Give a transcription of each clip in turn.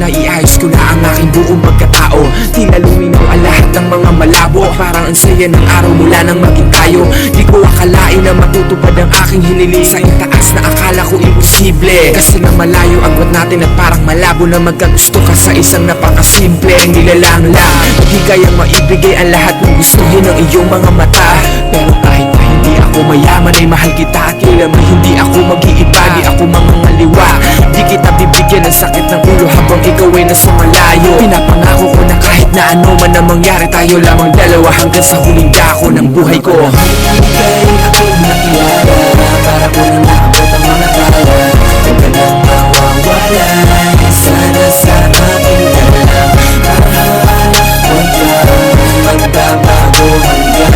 na iayos ko na ang aking buong pagkatao. Tila luminaw ang lahat ng mga malabo, parang ang saya ng araw mula nang maging tayo. Di ko akalain na matutupad ang aking hiniling, sa itaas na akala ko imposible. Kasi nga malayo agwat natin at parang malabo na magkagusto ka sa isang napakasimpleng nilalang lang. Di kayang maibigay ang lahat ng gustuhin ng iyong mga mata. Pero kahit na hindi ako mayaman ay mahal kita at kailan may hindi ako mag-iiba. Di ako mangangaliwa, di kita bibigyan ng sakit ng ulo habang ikaw ay nasa malayo. Pinapangako ko na kahit na ano man ang mangyari, tayo lamang dalawa hanggang sa huling dako ng buhay ko. Kay aking nakilala, para ko na naabot ang mga kala. Huwag ka nang mawawala, sana sa akin ka lang. Huwag ka magbabago hanggang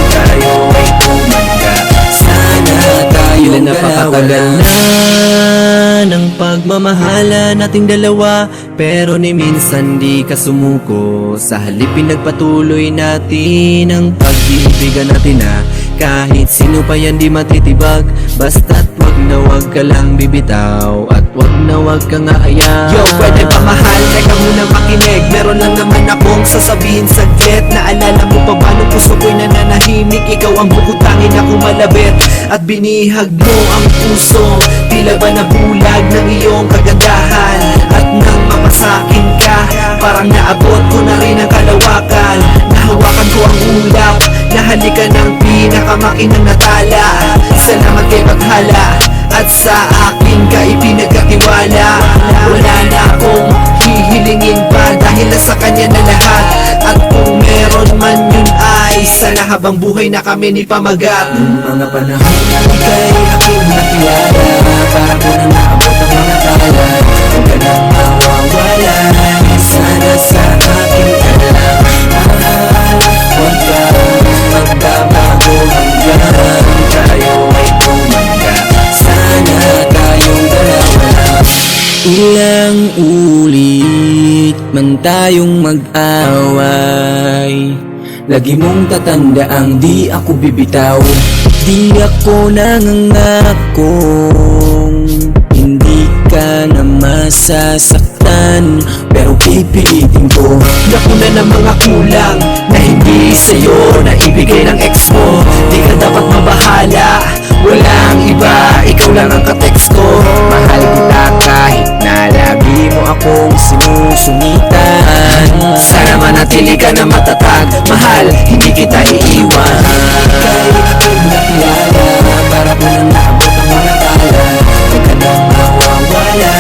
tayo ay tumanda. Sana tayo Ilan napakatagal na ng pagmamahala nating dalawa, pero ni minsan di ka sumuko. Sa halip pinagpatuloy natin ang pag-ibigan natin na kahit sino pa yan di matitibag. Basta't wag na wag ka lang bibitaw at wag na wag kang aayaw. Yo, pwede pa mahal, teka muna makinig. Meron lang naman akong sasabihin saglit. Naalala mo pa ba nung puso ko'y nananahimik? Ikaw ang bukutangin ako malabit at binihag mo ang puso. Tila ba nabulag ng iyong kagandahan? At nang mapasakin ka, parang naabot ko na rin ang kalawakan. Nahawakan ko ang ulap, nahalika ng pinakamakinang natala. Salamat kay Baghala at sa akin ka ipinagkatiwala. Wala na akong hihilingin pa dahil nasa kanya na lahat. At kung meron man yun ay sana habang buhay na kami ni pamagat. Mga panahon Kay aking nakilala, para ko na naabot ang mga kala. Huwag ka nang mawawala, sana sa akin ka lang. Huwag ka magbabago hanggang tayo ay tumanda. Sana tayong dalawa lang. Ilang ulit man tayong mag-away, Lagi mong tatandaang di ako bibitaw. di ako nangangakong hindi ka na masasaktan, Pero pipilitin ko naku na ng mga kulang na hindi sa'yo na ibigay ng ex mo. Di ka dapat mabahala, walang iba, ikaw lang ang ka-text ko. mahal kita kahit na lagi mo akong sinusungitan. Sana manatili ka na matatag, mahal, hindi kita iiwan. Kay aking nakilala, para ko nang naabot ang mga kala. Huwag ka nang mawawala,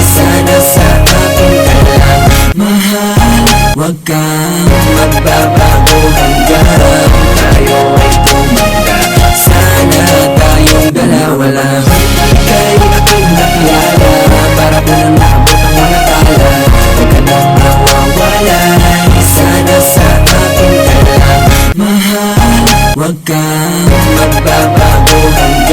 sana sa akin ka lang. Mahal, huwag kang magbabago hanggang tayo ay tumanda. Sana tayong dalawa lang. Kay aking nakilala, para ko nang naabot ang mga kala. Huwag ka nang mawawala, sana sa akin ka lang. Mahal, huwag kang magbabago hanggang